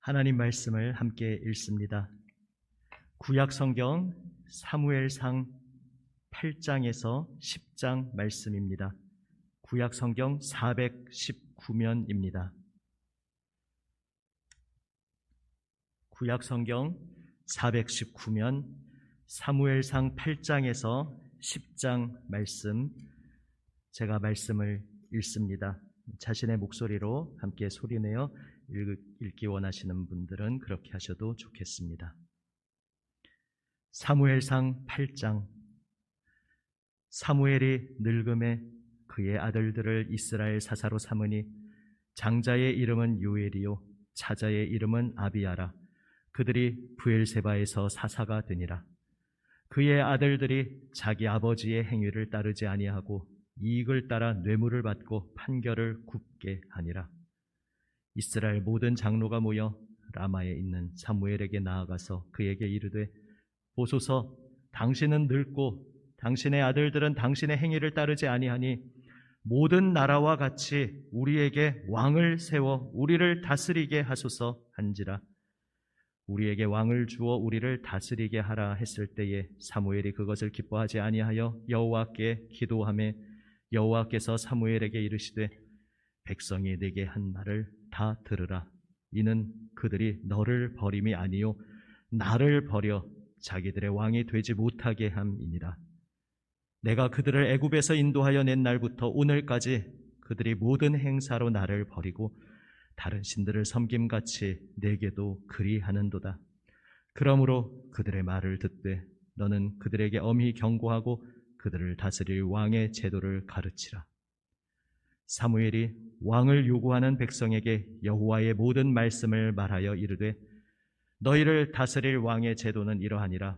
하나님 말씀을 함께 읽습니다. 구약 성경 사무엘상 8장에서 10장 말씀입니다. 구약 성경 419면입니다. 구약 성경 419면 사무엘상 8장에서 10장 말씀, 제가 말씀을 읽습니다. 자신의 목소리로 함께 소리내어 읽기 원하시는 분들은 그렇게 하셔도 좋겠습니다. 사무엘상 8장. 사무엘이 늙음에 그의 아들들을 이스라엘 사사로 삼으니 장자의 이름은 요엘이요 차자의 이름은 아비야라. 그들이 브엘세바에서 사사가 되니라. 그의 아들들이 자기 아버지의 행위를 따르지 아니하고 이익을 따라 뇌물을 받고 판결을 굽게 하니라. 이스라엘 모든 장로가 모여 라마에 있는 사무엘에게 나아가서 그에게 이르되, 보소서, 당신은 늙고 당신의 아들들은 당신의 행위를 따르지 아니하니 모든 나라와 같이 우리에게 왕을 세워 우리를 다스리게 하소서 한지라. 우리에게 왕을 주어 우리를 다스리게 하라 했을 때에 사무엘이 그것을 기뻐하지 아니하여 여호와께 기도하매 여호와께서 사무엘에게 이르시되, 백성이 네게 한 말을 다 들으라. 이는 그들이 너를 버림이 아니요 나를 버려 자기들의 왕이 되지 못하게 함이니라. 내가 그들을 애굽에서 인도하여 낸 날부터 오늘까지 그들이 모든 행사로 나를 버리고 다른 신들을 섬김같이 내게도 그리하는도다. 그러므로 그들의 말을 듣되 너는 그들에게 엄히 경고하고 그들을 다스릴 왕의 제도를 가르치라. 사무엘이 왕을 요구하는 백성에게 여호와의 모든 말씀을 말하여 이르되, 너희를 다스릴 왕의 제도는 이러하니라.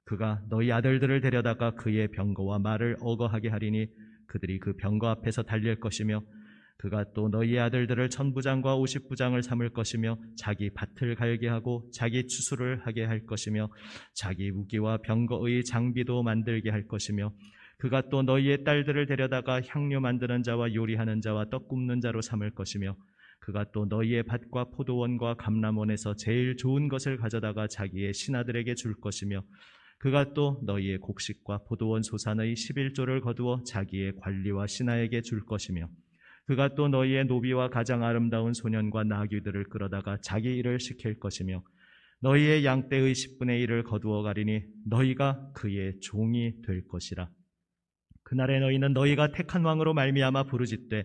그가 너희 아들들을 데려다가 그의 병거와 말을 어거하게 하리니 그들이 그 병거 앞에서 달릴 것이며, 그가 또 너희 아들들을 천부장과 오십부장을 삼을 것이며 자기 밭을 갈게 하고 자기 추수를 하게 할 것이며 자기 무기와 병거의 장비도 만들게 할 것이며, 그가 또 너희의 딸들을 데려다가 향료 만드는 자와 요리하는 자와 떡 굽는 자로 삼을 것이며, 그가 또 너희의 밭과 포도원과 감람원에서 제일 좋은 것을 가져다가 자기의 신하들에게 줄 것이며, 그가 또 너희의 곡식과 포도원 소산의 11조를 거두어 자기의 관리와 신하에게 줄 것이며, 그가 또 너희의 노비와 가장 아름다운 소년과 나귀들을 끌어다가 자기 일을 시킬 것이며, 너희의 양떼의 10분의 1을 거두어 가리니 너희가 그의 종이 될 것이라. 그날에 너희는 너희가 택한 왕으로 말미암아 부르짖되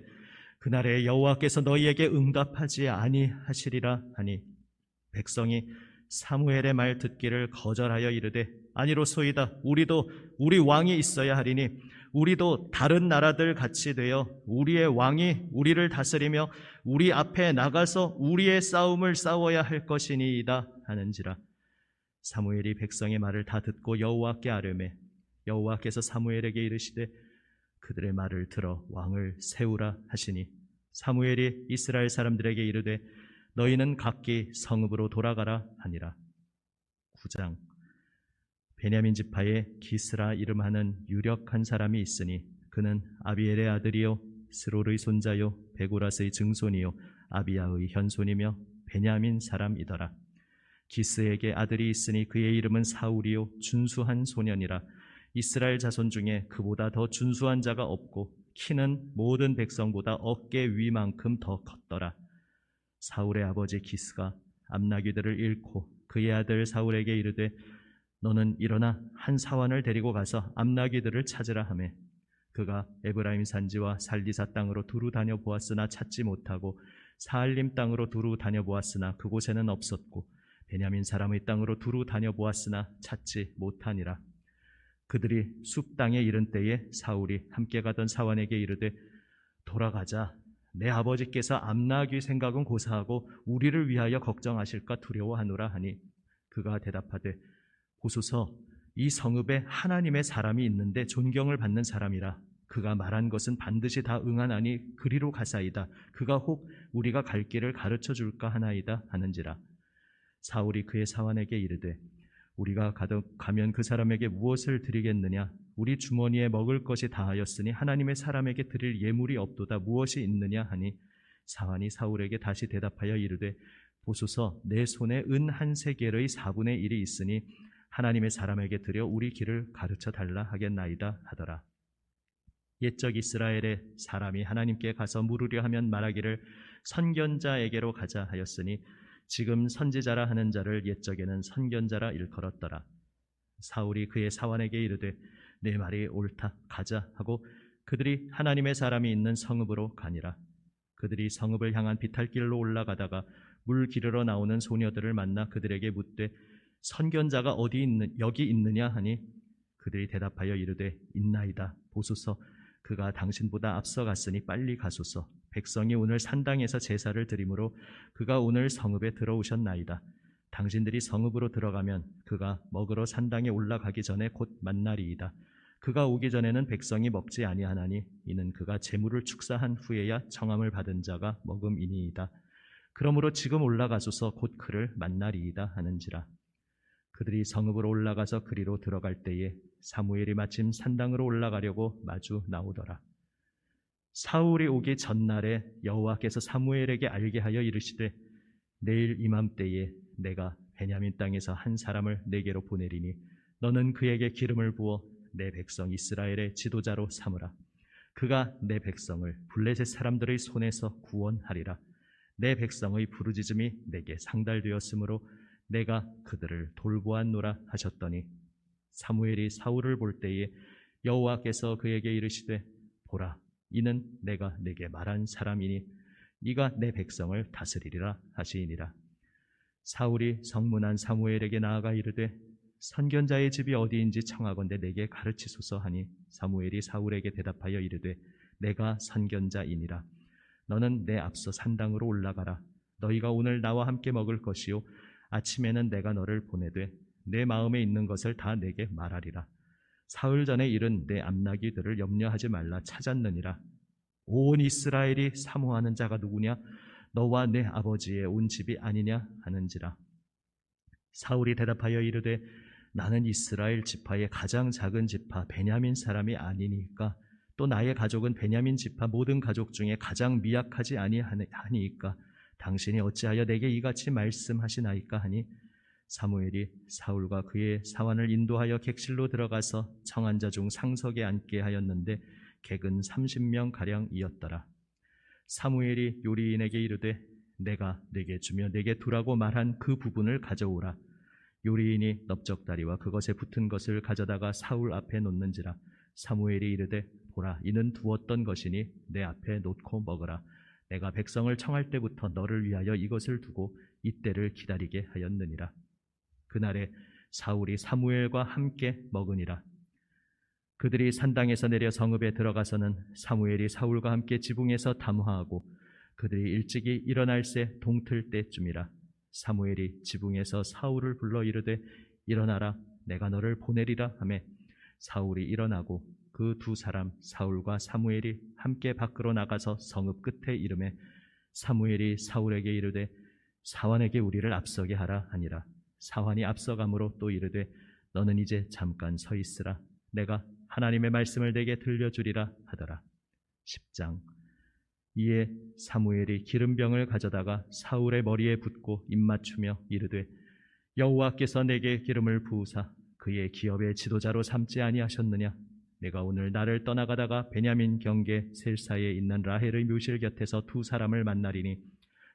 그날에 여호와께서 너희에게 응답하지 아니하시리라 하니, 백성이 사무엘의 말 듣기를 거절하여 이르되, 아니로소이다. 우리도 우리 왕이 있어야 하리니 우리도 다른 나라들 같이 되어 우리의 왕이 우리를 다스리며 우리 앞에 나가서 우리의 싸움을 싸워야 할 것이니이다 하는지라. 사무엘이 백성의 말을 다 듣고 여호와께 아뢰매 여호와께서 사무엘에게 이르시되, 그들의 말을 들어 왕을 세우라 하시니, 사무엘이 이스라엘 사람들에게 이르되 너희는 각기 성읍으로 돌아가라 하니라. 9장. 베냐민 지파에 기스라 이름하는 유력한 사람이 있으니 그는 아비엘의 아들이요 스롤의 손자요 베고라스의 증손이요 아비야의 현손이며 베냐민 사람이더라. 기스에게 아들이 있으니 그의 이름은 사울이요 준수한 소년이라. 이스라엘 자손 중에 그보다 더 준수한 자가 없고 키는 모든 백성보다 어깨 위만큼 더 컸더라. 사울의 아버지 기스가 암나귀들을 잃고 그의 아들 사울에게 이르되, 너는 일어나 한 사환을 데리고 가서 암나귀들을 찾으라 하매, 그가 에브라임 산지와 살리사 땅으로 두루 다녀보았으나 찾지 못하고 사알림 땅으로 두루 다녀보았으나 그곳에는 없었고 베냐민 사람의 땅으로 두루 다녀보았으나 찾지 못하니라. 그들이 숲 땅에 이른 때에 사울이 함께 가던 사환에게 이르되, 돌아가자. 내 아버지께서 암나귀 생각은 고사하고 우리를 위하여 걱정하실까 두려워하노라 하니, 그가 대답하되, 보소서, 이 성읍에 하나님의 사람이 있는데 존경을 받는 사람이라. 그가 말한 것은 반드시 다 응하나니 그리로 가사이다. 그가 혹 우리가 갈 길을 가르쳐 줄까 하나이다 하는지라. 사울이 그의 사환에게 이르되, 우리가 가면 그 사람에게 무엇을 드리겠느냐? 우리 주머니에 먹을 것이 다하였으니 하나님의 사람에게 드릴 예물이 없도다. 무엇이 있느냐 하니, 사환이 사울에게 다시 대답하여 이르되, 보소서, 내 손에 은 한 세겔의 4분의 1이 있으니 하나님의 사람에게 드려 우리 길을 가르쳐 달라 하겠나이다 하더라. 옛적 이스라엘의 사람이 하나님께 가서 물으려 하면 말하기를 선견자에게로 가자 하였으니 지금 선지자라 하는 자를 옛적에는 선견자라 일컬었더라. 사울이 그의 사환에게 이르되 내 말이 옳다, 가자 하고 그들이 하나님의 사람이 있는 성읍으로 가니라. 그들이 성읍을 향한 비탈길로 올라가다가 물 기르러 나오는 소녀들을 만나 그들에게 묻되 선견자가 여기 있느냐 하니 그들이 대답하여 이르되 있나이다. 보소서, 그가 당신보다 앞서갔으니 빨리 가소서. 백성이 오늘 산당에서 제사를 드리므로 그가 오늘 성읍에 들어오셨나이다. 당신들이 성읍으로 들어가면 그가 먹으러 산당에 올라가기 전에 곧 만나리이다. 그가 오기 전에는 백성이 먹지 아니하나니 이는 그가 재물을 축사한 후에야 청함을 받은 자가 먹음이니이다. 그러므로 지금 올라가소서 곧 그를 만나리이다 하는지라. 그들이 성읍으로 올라가서 그리로 들어갈 때에 사무엘이 마침 산당으로 올라가려고 마주 나오더라. 사울이 오기 전날에 여호와께서 사무엘에게 알게 하여 이르시되 내일 이맘때에 내가 베냐민 땅에서 한 사람을 내게로 보내리니 너는 그에게 기름을 부어 내 백성 이스라엘의 지도자로 삼으라. 그가 내 백성을 블레셋 사람들의 손에서 구원하리라. 내 백성의 부르짖음이 내게 상달되었으므로 내가 그들을 돌보았노라 하셨더니 사무엘이 사울을 볼 때에 여호와께서 그에게 이르시되 보라, 이는 내가 내게 말한 사람이니 이가 내 백성을 다스리리라 하시니라. 사울이 성문한 사무엘에게 나아가 이르되 선견자의 집이 어디인지 청하건대 내게 가르치소서 하니 사무엘이 사울에게 대답하여 이르되 내가 선견자이니라. 너는 내 앞서 산당으로 올라가라. 너희가 오늘 나와 함께 먹을 것이요 아침에는 내가 너를 보내되 내 마음에 있는 것을 다 내게 말하리라. 사흘 전에 일은 내 암나귀들을 염려하지 말라 찾았느니라. 온 이스라엘이 사모하는 자가 누구냐? 너와 내 아버지의 온 집이 아니냐 하는지라. 사울이 대답하여 이르되 나는 이스라엘 지파의 가장 작은 지파 베냐민 사람이 아니니까 또 나의 가족은 베냐민 지파 모든 가족 중에 가장 미약하지 아니하니까 당신이 어찌하여 내게 이같이 말씀하시나이까 하니 사무엘이 사울과 그의 사환을 인도하여 객실로 들어가서 청한 자 중 상석에 앉게 하였는데 객은 30명가량이었더라. 사무엘이 요리인에게 이르되 내가 내게 주며 내게 두라고 말한 그 부분을 가져오라. 요리인이 넓적다리와 그것에 붙은 것을 가져다가 사울 앞에 놓는지라. 사무엘이 이르되 보라, 이는 두었던 것이니 내 앞에 놓고 먹으라. 내가 백성을 청할 때부터 너를 위하여 이것을 두고 이때를 기다리게 하였느니라. 그날에 사울이 사무엘과 함께 먹으니라. 그들이 산당에서 내려 성읍에 들어가서는 사무엘이 사울과 함께 지붕에서 담화하고 그들이 일찍이 일어날 새 동틀 때쯤이라. 사무엘이 지붕에서 사울을 불러 이르되 일어나라, 내가 너를 보내리라 하매 사울이 일어나고 그 두 사람 사울과 사무엘이 함께 밖으로 나가서 성읍 끝에 이르매 사무엘이 사울에게 이르되 사환에게 우리를 앞서게 하라 하니라. 사환이 앞서가므로 또 이르되 너는 이제 잠깐 서 있으라. 내가 하나님의 말씀을 내게 들려주리라 하더라. 10장. 이에 사무엘이 기름병을 가져다가 사울의 머리에 붓고 입맞추며 이르되 여호와께서 내게 기름을 부으사 그의 기업의 지도자로 삼지 아니하셨느냐? 내가 오늘 나를 떠나가다가 베냐민 경계 셀사에 있는 라헬의 묘실 곁에서 두 사람을 만나리니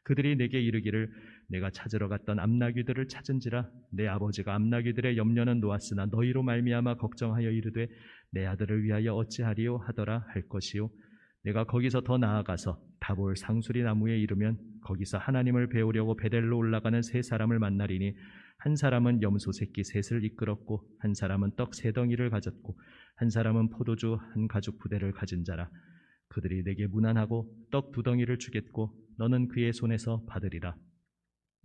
그들이 내게 이르기를 내가 찾으러 갔던 암나귀들을 찾은지라. 내 아버지가 암나귀들의 염려는 놓았으나 너희로 말미암아 걱정하여 이르되 내 아들을 위하여 어찌하리요 하더라 할 것이요. 내가 거기서 더 나아가서 다볼 상수리 나무에 이르면 거기서 하나님을 배우려고 베델로 올라가는 세 사람을 만나리니 한 사람은 염소 새끼 셋을 이끌었고 한 사람은 떡 세 덩이를 가졌고 한 사람은 포도주 한 가죽 부대를 가진 자라. 그들이 내게 문안하고 떡 두 덩이를 주겠고 너는 그의 손에서 받으리라.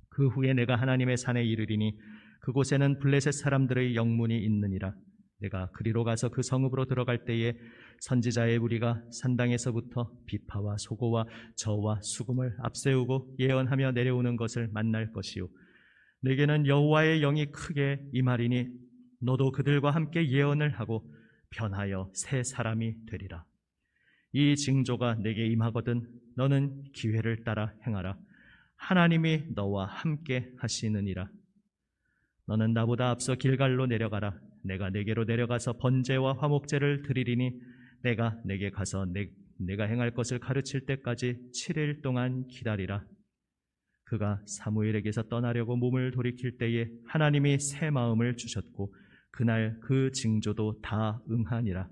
그 후에 내가 하나님의 산에 이르리니 그곳에는 블레셋 사람들의 영문이 있느니라. 내가 그리로 가서 그 성읍으로 들어갈 때에 선지자의 무리가 산당에서부터 비파와 소고와 저와 수금을 앞세우고 예언하며 내려오는 것을 만날 것이요. 내게는 여호와의 영이 크게 임하리니 너도 그들과 함께 예언을 하고 변하여 새 사람이 되리라. 이 징조가 내게 임하거든 너는 기회를 따라 행하라. 하나님이 너와 함께 하시느니라. 너는 나보다 앞서 길갈로 내려가라. 내가 네게로 내려가서 번제와 화목제를 드리리니 내가 네게 가서 내가 행할 것을 가르칠 때까지 7일 동안 기다리라. 그가 사무엘에게서 떠나려고 몸을 돌이킬 때에 하나님이 새 마음을 주셨고 그날 그 징조도 다 응하니라.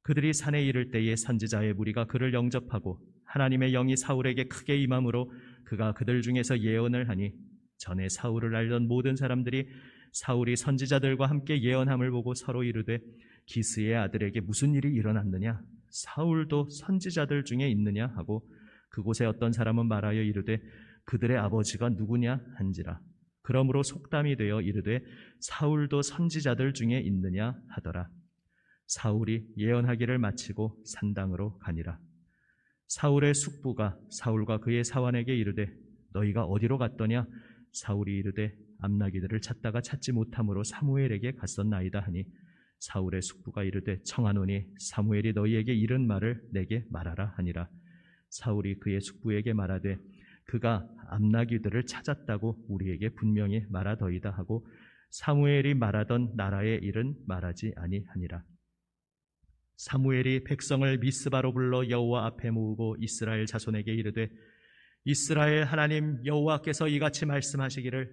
그들이 산에 이를 때에 선지자의 무리가 그를 영접하고 하나님의 영이 사울에게 크게 임함으로 그가 그들 중에서 예언을 하니 전에 사울을 알던 모든 사람들이 사울이 선지자들과 함께 예언함을 보고 서로 이르되 기스의 아들에게 무슨 일이 일어났느냐? 사울도 선지자들 중에 있느냐? 하고 그곳에 어떤 사람은 말하여 이르되 그들의 아버지가 누구냐? 한지라. 그러므로 속담이 되어 이르되 사울도 선지자들 중에 있느냐? 하더라. 사울이 예언하기를 마치고 산당으로 가니라. 사울의 숙부가 사울과 그의 사환에게 이르되 너희가 어디로 갔더냐? 사울이 이르되 암나기들을 찾다가 찾지 못함으로 사무엘에게 갔었나이다 하니 사울의 숙부가 이르되 청하노니 사무엘이 너희에게 이른 말을 내게 말하라 하니라. 사울이 그의 숙부에게 말하되 그가 암나기들을 찾았다고 우리에게 분명히 말하더이다 하고 사무엘이 말하던 나라의 일은 말하지 아니하니라. 사무엘이 백성을 미스바로 불러 여호와 앞에 모으고 이스라엘 자손에게 이르되 이스라엘 하나님 여호와께서 이같이 말씀하시기를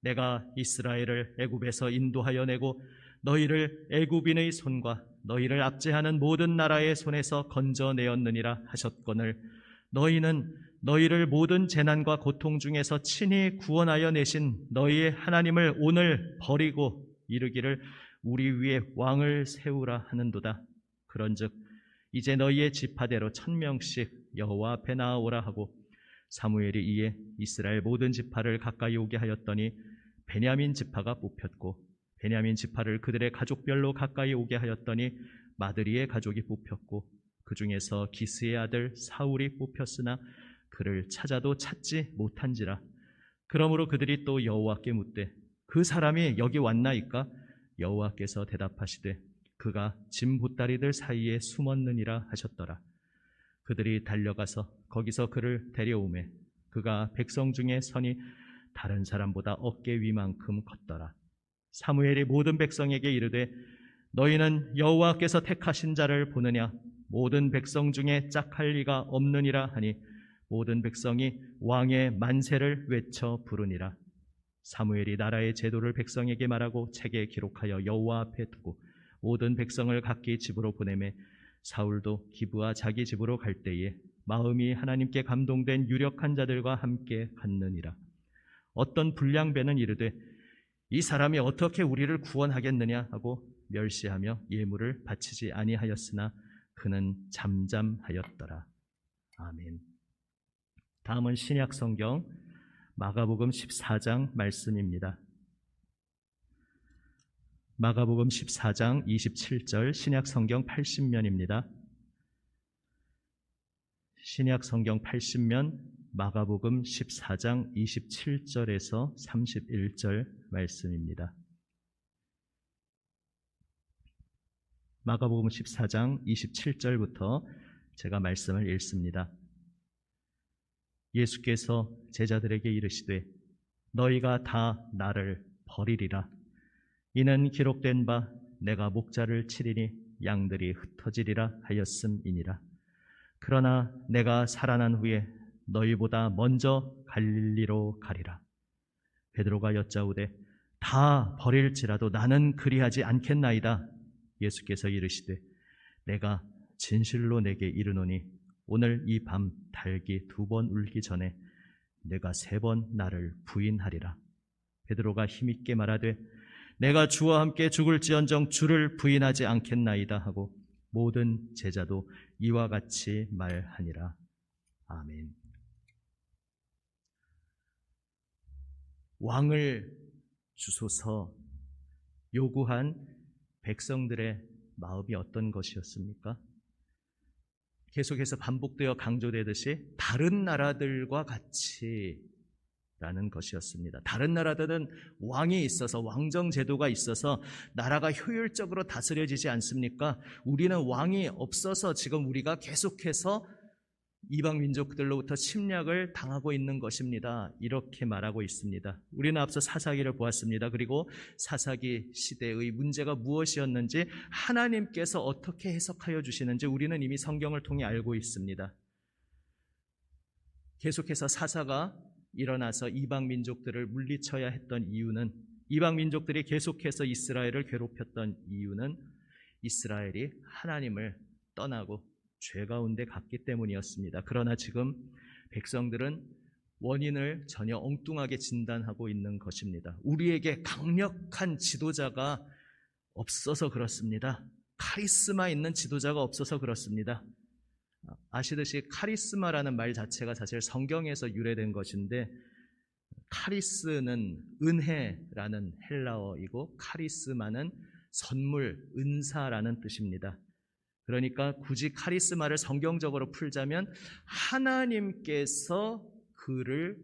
내가 이스라엘을 애굽에서 인도하여 내고 너희를 애굽인의 손과 너희를 압제하는 모든 나라의 손에서 건져내었느니라 하셨거늘 너희는 너희를 모든 재난과 고통 중에서 친히 구원하여 내신 너희의 하나님을 오늘 버리고 이르기를 우리 위에 왕을 세우라 하는도다. 그런즉 이제 너희의 지파대로 1000명씩 여호와 앞에 나아오라 하고 사무엘이 이에 이스라엘 모든 지파를 가까이 오게 하였더니 베냐민 지파가 뽑혔고 베냐민 지파를 그들의 가족별로 가까이 오게 하였더니 마드리의 가족이 뽑혔고 그 중에서 기스의 아들 사울이 뽑혔으나 그를 찾아도 찾지 못한지라. 그러므로 그들이 또 여호와께 묻되 그 사람이 여기 왔나이까? 여호와께서 대답하시되 그가 짐 보따리들 사이에 숨었느니라 하셨더라. 그들이 달려가서 거기서 그를 데려오매 그가 백성 중에 선이 다른 사람보다 어깨 위만큼 컸더라. 사무엘이 모든 백성에게 이르되 너희는 여호와께서 택하신 자를 보느냐? 모든 백성 중에 짝할 리가 없느니라 하니 모든 백성이 왕의 만세를 외쳐 부르니라. 사무엘이 나라의 제도를 백성에게 말하고 책에 기록하여 여호와 앞에 두고 모든 백성을 각기 집으로 보내매 사울도 기브와 자기 집으로 갈 때에 마음이 하나님께 감동된 유력한 자들과 함께 갔느니라. 어떤 불량배는 이르되 이 사람이 어떻게 우리를 구원하겠느냐 하고 멸시하며 예물을 바치지 아니하였으나 그는 잠잠하였더라. 아멘. 다음은 신약 성경 마가복음 14장 말씀입니다. 마가복음 14장 27절 신약 성경 80면입니다. 신약 성경 80면 마가복음 14장 27절에서 31절 말씀입니다. 마가복음 14장 27절부터 제가 말씀을 읽습니다. 예수께서 제자들에게 이르시되 너희가 다 나를 버리리라. 이는 기록된 바 내가 목자를 치리니 양들이 흩어지리라 하였음이니라. 그러나 내가 살아난 후에 너희보다 먼저 갈릴리로 가리라. 베드로가 여짜오되 다 버릴지라도 나는 그리하지 않겠나이다. 예수께서 이르시되 내가 진실로 내게 이르노니 오늘 이 밤 닭이 2번 울기 전에 내가 3번 나를 부인하리라. 베드로가 힘있게 말하되 내가 주와 함께 죽을지언정 주를 부인하지 않겠나이다 하고 모든 제자도 이와 같이 말하니라. 아멘. 왕을 주소서 요구한 백성들의 마음이 어떤 것이었습니까? 계속해서 반복되어 강조되듯이 다른 나라들과 같이 라는 것이었습니다. 다른 나라들은 왕이 있어서 왕정 제도가 있어서 나라가 효율적으로 다스려지지 않습니까? 우리는 왕이 없어서 지금 우리가 계속해서 이방 민족들로부터 침략을 당하고 있는 것입니다. 이렇게 말하고 있습니다. 우리는 앞서 사사기를 보았습니다. 그리고 사사기 시대의 문제가 무엇이었는지, 하나님께서 어떻게 해석하여 주시는지 우리는 이미 성경을 통해 알고 있습니다. 계속해서 사사가 일어나서 이방 민족들을 물리쳐야 했던 이유는, 이방 민족들이 계속해서 이스라엘을 괴롭혔던 이유는 이스라엘이 하나님을 떠나고 죄 가운데 갔기 때문이었습니다. 그러나 지금 백성들은 원인을 전혀 엉뚱하게 진단하고 있는 것입니다. 우리에게 강력한 지도자가 없어서 그렇습니다. 카리스마 있는 지도자가 없어서 그렇습니다. 아시듯이 카리스마라는 말 자체가 사실 성경에서 유래된 것인데, 카리스는 은혜라는 헬라어이고 카리스마는 선물, 은사라는 뜻입니다. 그러니까 굳이 카리스마를 성경적으로 풀자면 하나님께서 그를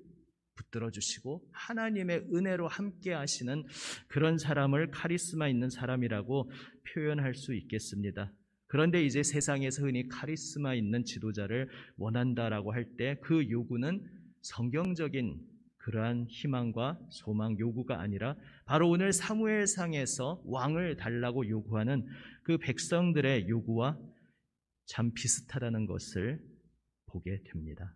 붙들어 주시고 하나님의 은혜로 함께 하시는 그런 사람을 카리스마 있는 사람이라고 표현할 수 있겠습니다. 그런데 이제 세상에서 흔히 카리스마 있는 지도자를 원한다라고 할 때 그 요구는 성경적인 그러한 희망과 소망 요구가 아니라 바로 오늘 사무엘상에서 왕을 달라고 요구하는 그 백성들의 요구와 참 비슷하다는 것을 보게 됩니다.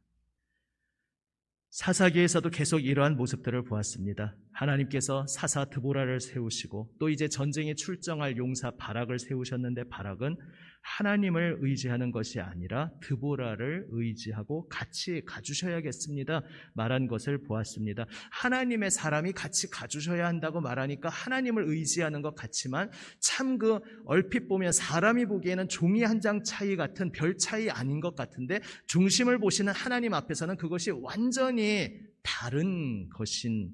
사사기에서도 계속 이러한 모습들을 보았습니다. 하나님께서 사사 드보라를 세우시고 또 이제 전쟁에 출정할 용사 바락을 세우셨는데, 바락은 하나님을 의지하는 것이 아니라 드보라를 의지하고 같이 가주셔야겠습니다 말한 것을 보았습니다. 하나님의 사람이 같이 가주셔야 한다고 말하니까 하나님을 의지하는 것 같지만 참 그 얼핏 보면 사람이 보기에는 종이 한 장 차이 같은 별 차이 아닌 것 같은데, 중심을 보시는 하나님 앞에서는 그것이 완전히 다른 것인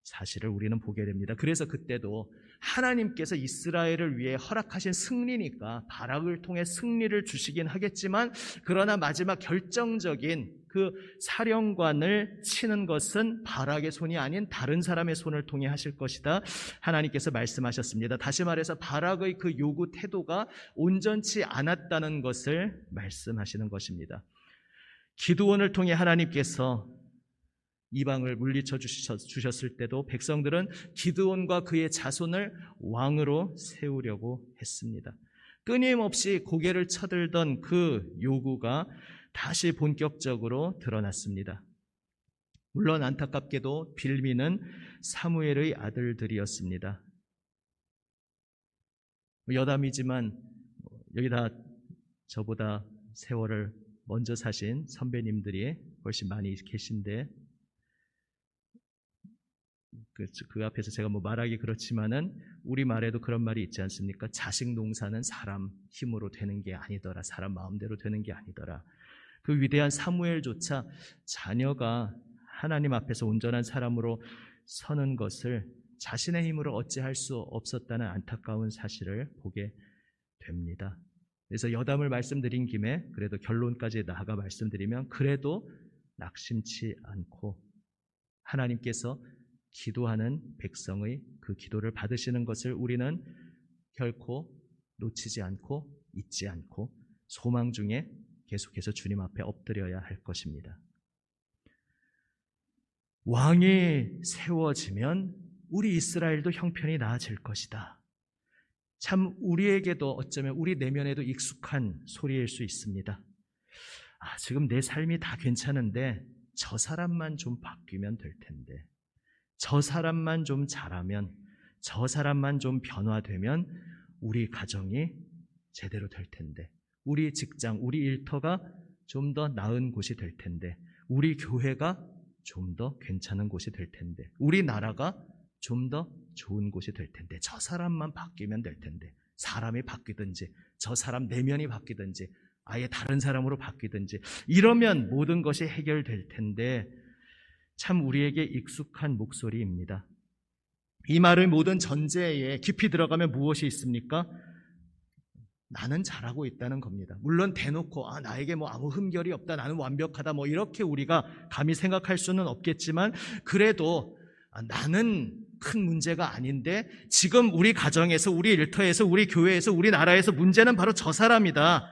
사실을 우리는 보게 됩니다. 그래서 그때도 하나님께서 이스라엘을 위해 허락하신 승리니까 바락을 통해 승리를 주시긴 하겠지만, 그러나 마지막 결정적인 그 사령관을 치는 것은 바락의 손이 아닌 다른 사람의 손을 통해 하실 것이다 하나님께서 말씀하셨습니다. 다시 말해서 바락의 그 요구 태도가 온전치 않았다는 것을 말씀하시는 것입니다. 기드온을 통해 하나님께서 이방을 물리쳐 주셨을 때도 백성들은 기드온과 그의 자손을 왕으로 세우려고 했습니다. 끊임없이 고개를 쳐들던 그 요구가 다시 본격적으로 드러났습니다. 물론 안타깝게도 빌미는 사무엘의 아들들이었습니다. 여담이지만 여기다 저보다 세월을 먼저 사신 선배님들이 훨씬 많이 계신데, 그 앞에서 제가 말하기 그렇지만은 우리말에도 그런 말이 있지 않습니까? 자식 농사는 사람 힘으로 되는 게 아니더라. 사람 마음대로 되는 게 아니더라. 그 위대한 사무엘조차 자녀가 하나님 앞에서 온전한 사람으로 서는 것을 자신의 힘으로 어찌할 수 없었다는 안타까운 사실을 보게 됩니다. 그래서 여담을 말씀드린 김에 그래도 결론까지 나아가 말씀드리면, 그래도 낙심치 않고 하나님께서 기도하는 백성의 그 기도를 받으시는 것을 우리는 결코 놓치지 않고 잊지 않고 소망 중에 계속해서 주님 앞에 엎드려야 할 것입니다. 왕이 세워지면 우리 이스라엘도 형편이 나아질 것이다. 참 우리에게도 어쩌면 우리 내면에도 익숙한 소리일 수 있습니다. 지금 내 삶이 다 괜찮은데 저 사람만 좀 바뀌면 될 텐데, 저 사람만 좀 잘하면, 저 사람만 좀 변화되면 우리 가정이 제대로 될 텐데, 우리 직장, 우리 일터가 좀 더 나은 곳이 될 텐데, 우리 교회가 좀 더 괜찮은 곳이 될 텐데, 우리 나라가 좀 더 좋은 곳이 될 텐데, 저 사람만 바뀌면 될 텐데, 사람이 바뀌든지 저 사람 내면이 바뀌든지 아예 다른 사람으로 바뀌든지 이러면 모든 것이 해결될 텐데, 참 우리에게 익숙한 목소리입니다. 이 말의 모든 전제에 깊이 들어가면 무엇이 있습니까? 나는 잘하고 있다는 겁니다. 물론 대놓고 나에게 아무 흠결이 없다, 나는 완벽하다 이렇게 우리가 감히 생각할 수는 없겠지만, 그래도 나는 큰 문제가 아닌데 지금 우리 가정에서, 우리 일터에서, 우리 교회에서, 우리 나라에서 문제는 바로 저 사람이다.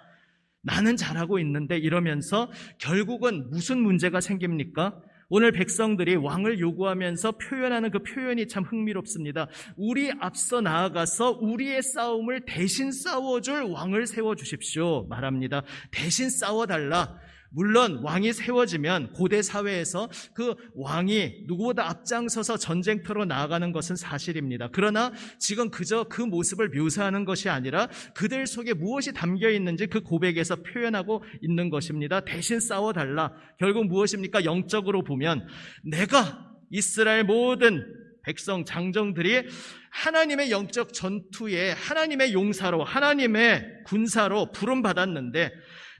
나는 잘하고 있는데 이러면서 결국은 무슨 문제가 생깁니까? 오늘 백성들이 왕을 요구하면서 표현하는 그 표현이 참 흥미롭습니다. 우리 앞서 나아가서 우리의 싸움을 대신 싸워줄 왕을 세워주십시오 말합니다. 대신 싸워달라. 물론 왕이 세워지면 고대 사회에서 그 왕이 누구보다 앞장서서 전쟁터로 나아가는 것은 사실입니다. 그러나 지금 그저 그 모습을 묘사하는 것이 아니라 그들 속에 무엇이 담겨 있는지 그 고백에서 표현하고 있는 것입니다. 대신 싸워달라. 결국 무엇입니까? 영적으로 보면 내가 이스라엘 모든 백성 장정들이 하나님의 영적 전투에 하나님의 용사로 하나님의 군사로 부름받았는데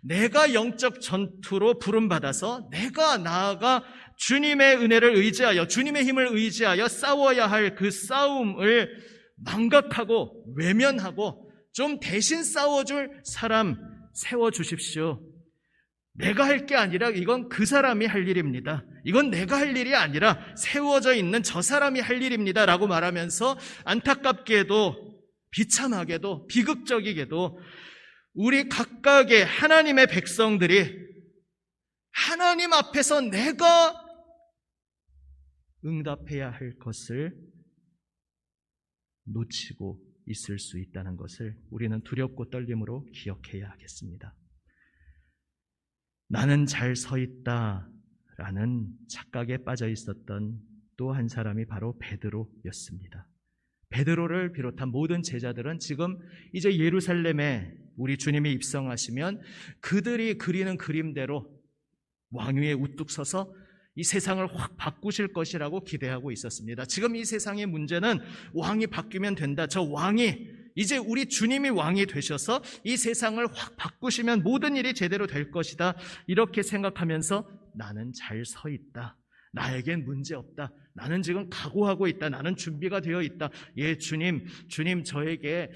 내가 영적 전투로 부름받아서 내가 나아가 주님의 은혜를 의지하여 주님의 힘을 의지하여 싸워야 할 그 싸움을 망각하고 외면하고 좀 대신 싸워줄 사람 세워주십시오. 내가 할 게 아니라 이건 그 사람이 할 일입니다. 이건 내가 할 일이 아니라 세워져 있는 저 사람이 할 일입니다 라고 말하면서 안타깝게도 비참하게도 비극적이게도 우리 각각의 하나님의 백성들이 하나님 앞에서 내가 응답해야 할 것을 놓치고 있을 수 있다는 것을 우리는 두렵고 떨림으로 기억해야 하겠습니다. 나는 잘 서 있다라는 착각에 빠져 있었던 또 한 사람이 바로 베드로였습니다. 베드로를 비롯한 모든 제자들은 지금 이제 예루살렘에 우리 주님이 입성하시면 그들이 그리는 그림대로 왕위에 우뚝 서서 이 세상을 확 바꾸실 것이라고 기대하고 있었습니다. 지금 이 세상의 문제는 왕이 바뀌면 된다. 저 왕이 이제 우리 주님이 왕이 되셔서 이 세상을 확 바꾸시면 모든 일이 제대로 될 것이다. 이렇게 생각하면서 나는 잘 서 있다. 나에겐 문제 없다. 나는 지금 각오하고 있다. 나는 준비가 되어 있다. 예, 주님 저에게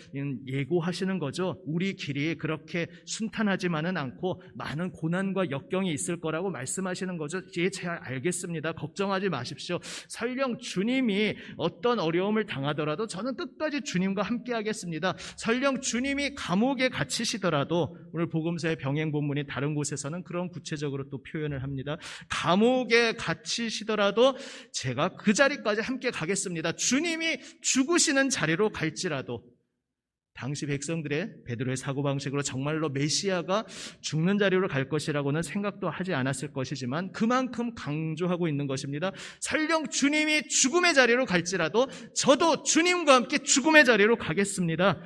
예고하시는 거죠. 우리 길이 그렇게 순탄하지만은 않고 많은 고난과 역경이 있을 거라고 말씀하시는 거죠. 예, 잘 알겠습니다. 걱정하지 마십시오. 설령 주님이 어떤 어려움을 당하더라도 저는 끝까지 주님과 함께 하겠습니다. 설령 주님이 감옥에 갇히시더라도 오늘 복음서의 병행 본문이 다른 곳에서는 그런 구체적으로 또 표현을 합니다. 감옥에 갇히시더라도 제가 그 자리까지 함께 가겠습니다. 주님이 죽으시는 자리로 갈지라도 당시 백성들의 베드로의 사고방식으로 정말로 메시아가 죽는 자리로 갈 것이라고는 생각도 하지 않았을 것이지만 그만큼 강조하고 있는 것입니다. 설령 주님이 죽음의 자리로 갈지라도 저도 주님과 함께 죽음의 자리로 가겠습니다.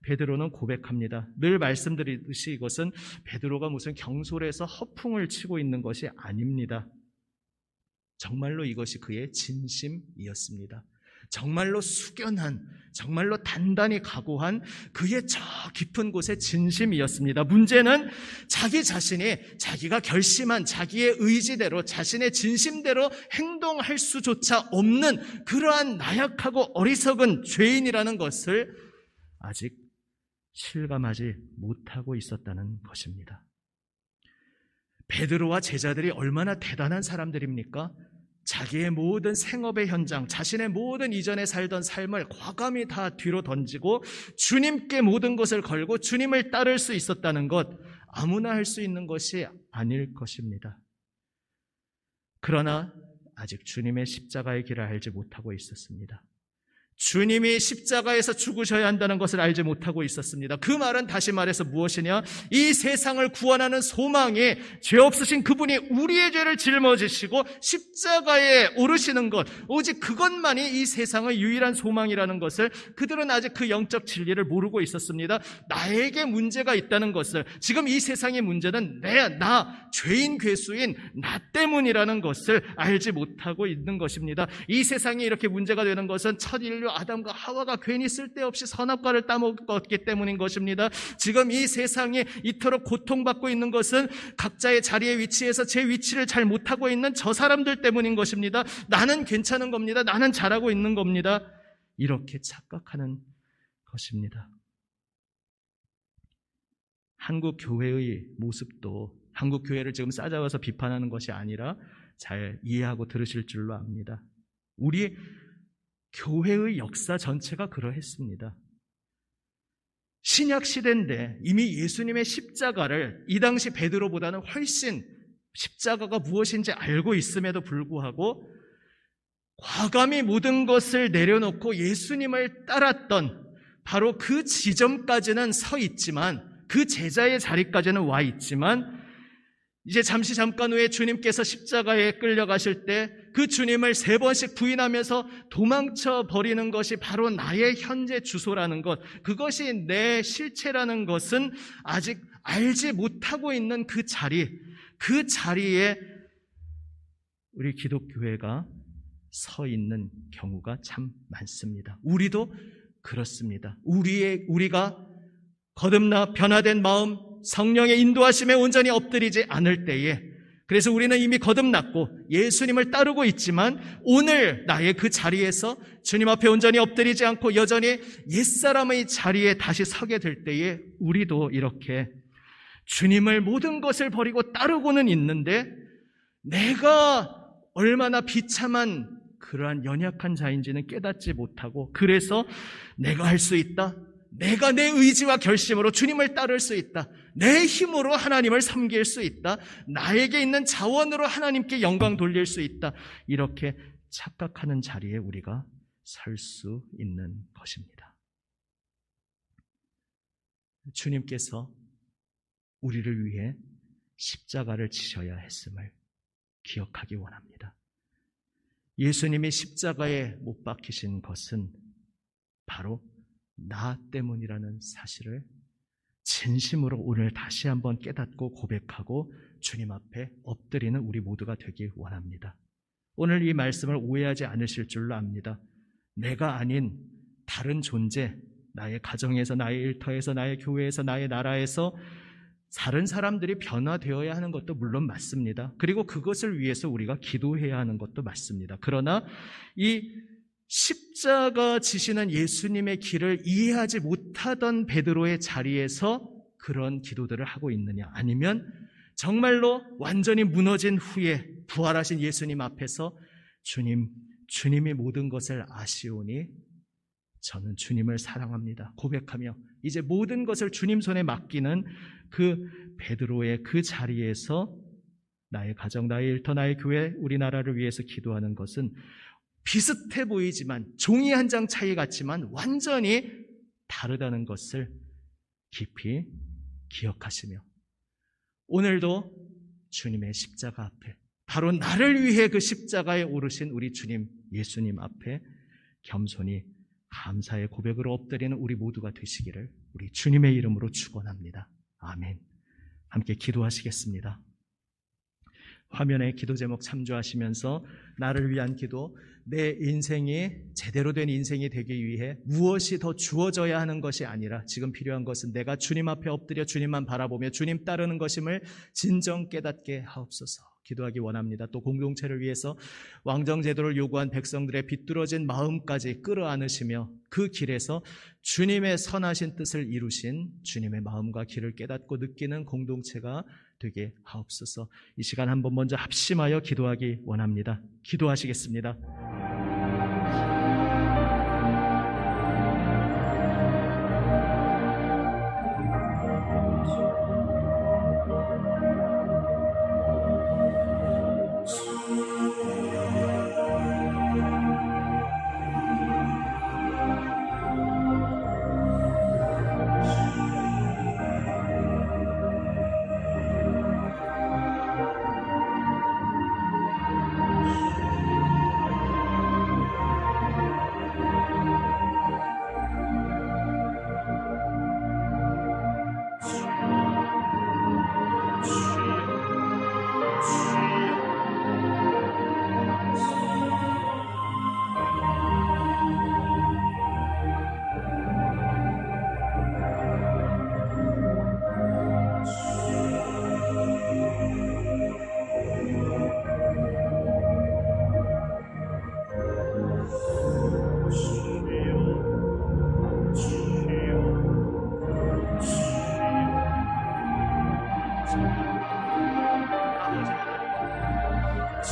베드로는 고백합니다. 늘 말씀드리듯이 이것은 베드로가 무슨 경솔해서 허풍을 치고 있는 것이 아닙니다. 정말로 이것이 그의 진심이었습니다. 정말로 숙연한, 정말로 단단히 각오한 그의 저 깊은 곳의 진심이었습니다. 문제는 자기 자신이 자기가 결심한 자기의 의지대로 자신의 진심대로 행동할 수조차 없는 그러한 나약하고 어리석은 죄인이라는 것을 아직 실감하지 못하고 있었다는 것입니다. 베드로와 제자들이 얼마나 대단한 사람들입니까? 자기의 모든 생업의 현장, 자신의 모든 이전에 살던 삶을 과감히 다 뒤로 던지고 주님께 모든 것을 걸고 주님을 따를 수 있었다는 것, 아무나 할 수 있는 것이 아닐 것입니다. 그러나 아직 주님의 십자가의 길을 알지 못하고 있었습니다. 주님이 십자가에서 죽으셔야 한다는 것을 알지 못하고 있었습니다. 그 말은 다시 말해서 무엇이냐? 이 세상을 구원하는 소망이 죄 없으신 그분이 우리의 죄를 짊어지시고 십자가에 오르시는 것, 오직 그것만이 이 세상의 유일한 소망이라는 것을 그들은 아직 그 영적 진리를 모르고 있었습니다. 나에게 문제가 있다는 것을, 지금 이 세상의 문제는 나 죄인 괴수인 나 때문이라는 것을 알지 못하고 있는 것입니다. 이 세상이 이렇게 문제가 되는 것은 첫 인류 아담과 하와가 괜히 쓸데없이 선악과를 따먹었기 때문인 것입니다. 지금 이 세상이 이토록 고통받고 있는 것은 각자의 자리에 위치해서 제 위치를 잘 못하고 있는 저 사람들 때문인 것입니다. 나는 괜찮은 겁니다. 나는 잘하고 있는 겁니다. 이렇게 착각하는 것입니다. 한국 교회의 모습도 한국 교회를 지금 싸잡아서 비판하는 것이 아니라 잘 이해하고 들으실 줄로 압니다. 우리 교회의 역사 전체가 그러했습니다. 신약 시대인데 이미 예수님의 십자가를 이 당시 베드로보다는 훨씬 십자가가 무엇인지 알고 있음에도 불구하고 과감히 모든 것을 내려놓고 예수님을 따랐던 바로 그 지점까지는 서 있지만, 그 제자의 자리까지는 와 있지만, 이제 잠깐 후에 주님께서 십자가에 끌려가실 때 그 주님을 3번씩 부인하면서 도망쳐 버리는 것이 바로 나의 현재 주소라는 것, 그것이 내 실체라는 것은 아직 알지 못하고 있는 그 자리에 우리 기독교회가 서 있는 경우가 참 많습니다. 우리도 그렇습니다. 우리가 거듭나 변화된 마음, 성령의 인도하심에 온전히 엎드리지 않을 때에, 그래서 우리는 이미 거듭났고 예수님을 따르고 있지만 오늘 나의 그 자리에서 주님 앞에 온전히 엎드리지 않고 여전히 옛사람의 자리에 다시 서게 될 때에 우리도 이렇게 주님을 모든 것을 버리고 따르고는 있는데 내가 얼마나 비참한 그러한 연약한 자인지는 깨닫지 못하고, 그래서 내가 할 수 있다, 내가 내 의지와 결심으로 주님을 따를 수 있다, 내 힘으로 하나님을 섬길 수 있다, 나에게 있는 자원으로 하나님께 영광 돌릴 수 있다, 이렇게 착각하는 자리에 우리가 설 수 있는 것입니다. 주님께서 우리를 위해 십자가를 지셔야 했음을 기억하기 원합니다. 예수님이 십자가에 못 박히신 것은 바로 나 때문이라는 사실을 진심으로 오늘 다시 한번 깨닫고 고백하고 주님 앞에 엎드리는 우리 모두가 되길 원합니다. 오늘 이 말씀을 오해하지 않으실 줄로 압니다. 내가 아닌 다른 존재, 나의 가정에서, 나의 일터에서, 나의 교회에서, 나의 나라에서 다른 사람들이 변화되어야 하는 것도 물론 맞습니다. 그리고 그것을 위해서 우리가 기도해야 하는 것도 맞습니다. 그러나 이 십자가 지시는 예수님의 길을 이해하지 못하던 베드로의 자리에서 그런 기도들을 하고 있느냐, 아니면 정말로 완전히 무너진 후에 부활하신 예수님 앞에서 주님이 모든 것을 아시오니 저는 주님을 사랑합니다 고백하며 이제 모든 것을 주님 손에 맡기는 그 베드로의 그 자리에서 나의 가정, 나의 일터, 나의 교회, 우리나라를 위해서 기도하는 것은 비슷해 보이지만, 종이 한 장 차이 같지만 완전히 다르다는 것을 깊이 기억하시며 오늘도 주님의 십자가 앞에, 바로 나를 위해 그 십자가에 오르신 우리 주님 예수님 앞에 겸손히 감사의 고백으로 엎드리는 우리 모두가 되시기를 우리 주님의 이름으로 축원합니다. 아멘. 함께 기도하시겠습니다. 화면에 기도 제목 참조하시면서 나를 위한 기도, 내 인생이 제대로 된 인생이 되기 위해 무엇이 더 주어져야 하는 것이 아니라 지금 필요한 것은 내가 주님 앞에 엎드려 주님만 바라보며 주님 따르는 것임을 진정 깨닫게 하옵소서 기도하기 원합니다. 또 공동체를 위해서 왕정제도를 요구한 백성들의 비뚤어진 마음까지 끌어안으시며 그 길에서 주님의 선하신 뜻을 이루신 주님의 마음과 길을 깨닫고 느끼는 공동체가 되게 하옵소서. 이 시간 한번 먼저 합심하여 기도하기 원합니다. 기도하시겠습니다.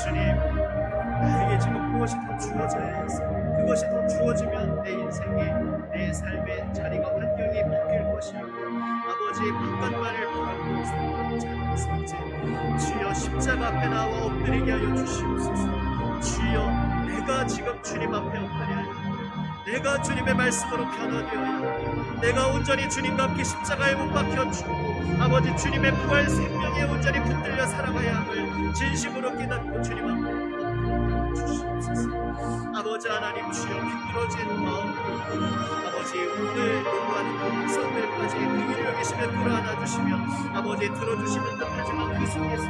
주님, 나에게 지금 무엇이 더 주어져야 해서 그것이 더 주어지면 내 인생에, 내 삶의 자리가 환경이 바뀔 것이고 아버지 판단만을 바라고 살아가지 않겠습니다. 주여 십자가 앞에 나와 엎드리게 하여 주시옵소서. 주여 내가 지금 주님 앞에 엎드려야 합니다. 내가 주님의 말씀으로 변화되어야 합니다. 내가 온전히 주님과 함께 십자가에 못 박혀주고 아버지 주님의 부활 생명에 온전히 붙들려 살아가야 함을 진심으로 깨닫고 주님 앞에 엎드려 주시옵소서. 아버지 하나님 주여 비뚤어진 마음으로 아버지 오늘 요구하는 그 백성들까지 긍휼히 여기시며 끌어안아 주시며 아버지 들어주시는 듯하지만 그 속에서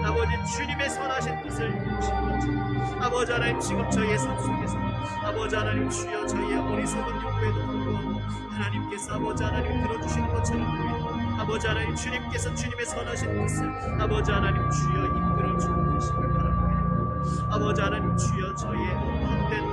아버지 주님의 선하신 뜻을 이루시는 것처럼 아버지 하나님 지금 저희의 삶 속에서 아버지 하나님 주여 저희의 어리석은 요구에도 불구하고 하나님께서 아버지 하나님 들어주시는 것처럼 보이고 아버지 하나님 주님께서 주님의 선하신 뜻을 아버지 하나님 주여 이끌어주고 계심을 바라보게 됩니다. 아버지 하나님 주여 저희의 헛된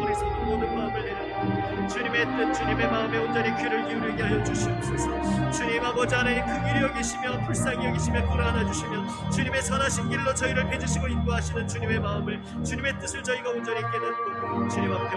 어리석은 모든 마음을 내려놓고 주님의 뜻 주님의 마음에 온전히 귀를 기울이게 하여 주시옵소서. 주님 아버지 하나님 긍휼히 여기시며 불쌍히 여기시며 끌어안아 주시며 주님의 선하신 길로 저희를 펴주시고 인도하시는 주님의 마음을 주님의 뜻을 저희가 온전히 깨닫고 주님 앞에